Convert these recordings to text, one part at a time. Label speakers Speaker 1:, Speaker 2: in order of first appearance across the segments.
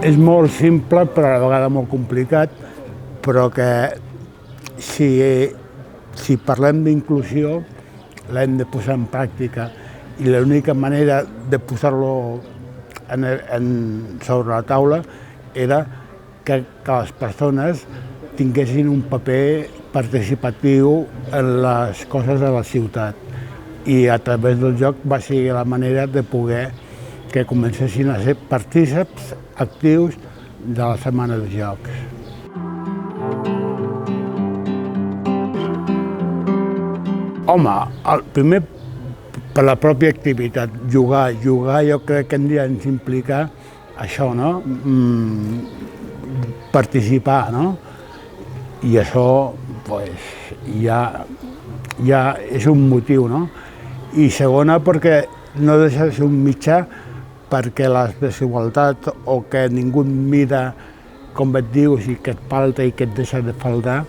Speaker 1: És molt simple, però a la vegada molt complicat, però que si parlem d'inclusió l'hem de posar en pràctica i l'única manera de posar-lo sobre la taula era que les persones tinguessin un paper participatiu en les coses de la ciutat i a través del joc va ser la manera de poder que comencessin a ser partícips actius de la Setmana de Jocs. Home, primer per la pròpia activitat, jugar jo crec que ens implica això, no? Participar, no? I això ja és un motiu, no? I segona, perquè no deixa de ser un mitjà perquè les desigualtats o que ningú et mira com et dius i que et falta i que et deixa de faltar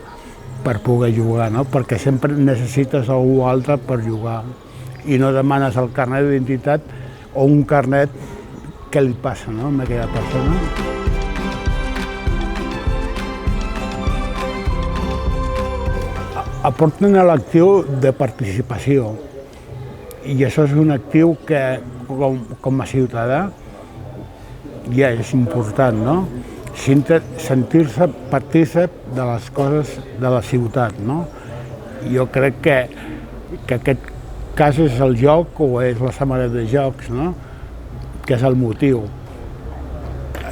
Speaker 1: per poder jugar, no? Perquè sempre necessites algú altre per jugar i no demanes el carnet d'identitat o un carnet què li passa, no?, a aquella persona. Aporten a l'actiu de participació i això és un actiu que com a ciutadà ja és important, no? Sentir-se partícip de les coses de la ciutat, no? Jo crec que aquest cas és el joc o és la Setmana de Jocs, no? Que és el motiu.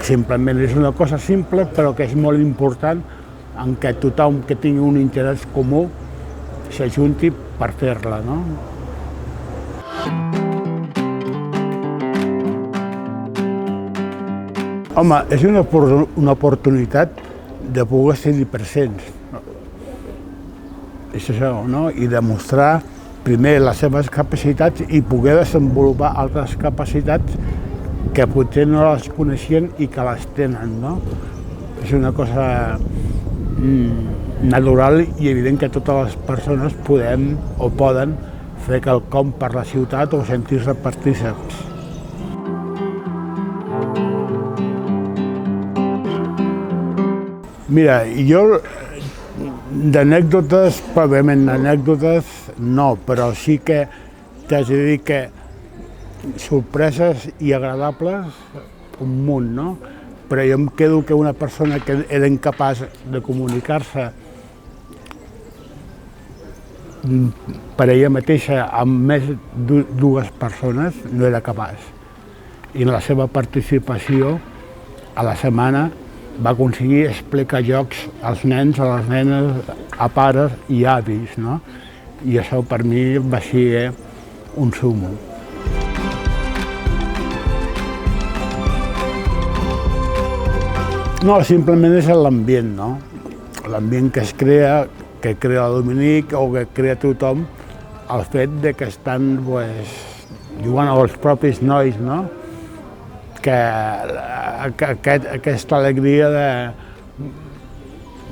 Speaker 1: Simplement és una cosa simple però que és molt important en què tothom que tingui un interès comú s'ajunti per fer-la, no? Home, és una oportunitat de poder ser-hi presents. És això, no? I demostrar primer les seves capacitats i poder desenvolupar altres capacitats que potser no les coneixien i que les tenen, no? És una cosa natural i evident que totes les persones podem o poden fer quelcom per la ciutat o sentir-se partícips. Mira, jo d'anècdotes, probablement anècdotes no, però sí que t'haig de dir que sorpreses i agradables un munt, no? Però jo em quedo que una persona que era incapaç de comunicar-se per ella mateixa amb més de dues persones no era capaç. I en la seva participació a la setmana va aconseguir explicar jocs als nens, a les nenes, a pares i avis, no? I això per mi va ser un súmmum. No, simplement és l'ambient, no? L'ambient que es crea, que crea el Dominic o que crea tothom, el fet de que estan jugant els propis nois, no? Que aquesta alegria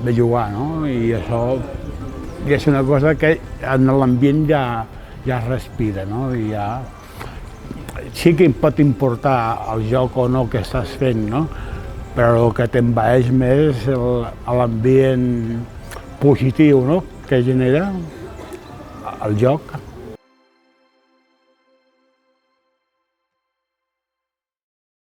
Speaker 1: de jugar, no? I això és una cosa que en l'ambient ja es respira, no? I ja sí que pot importar el joc o no que estàs fent, no? Però el que t'envaeix més és l'ambient positiu, no?, que genera el joc.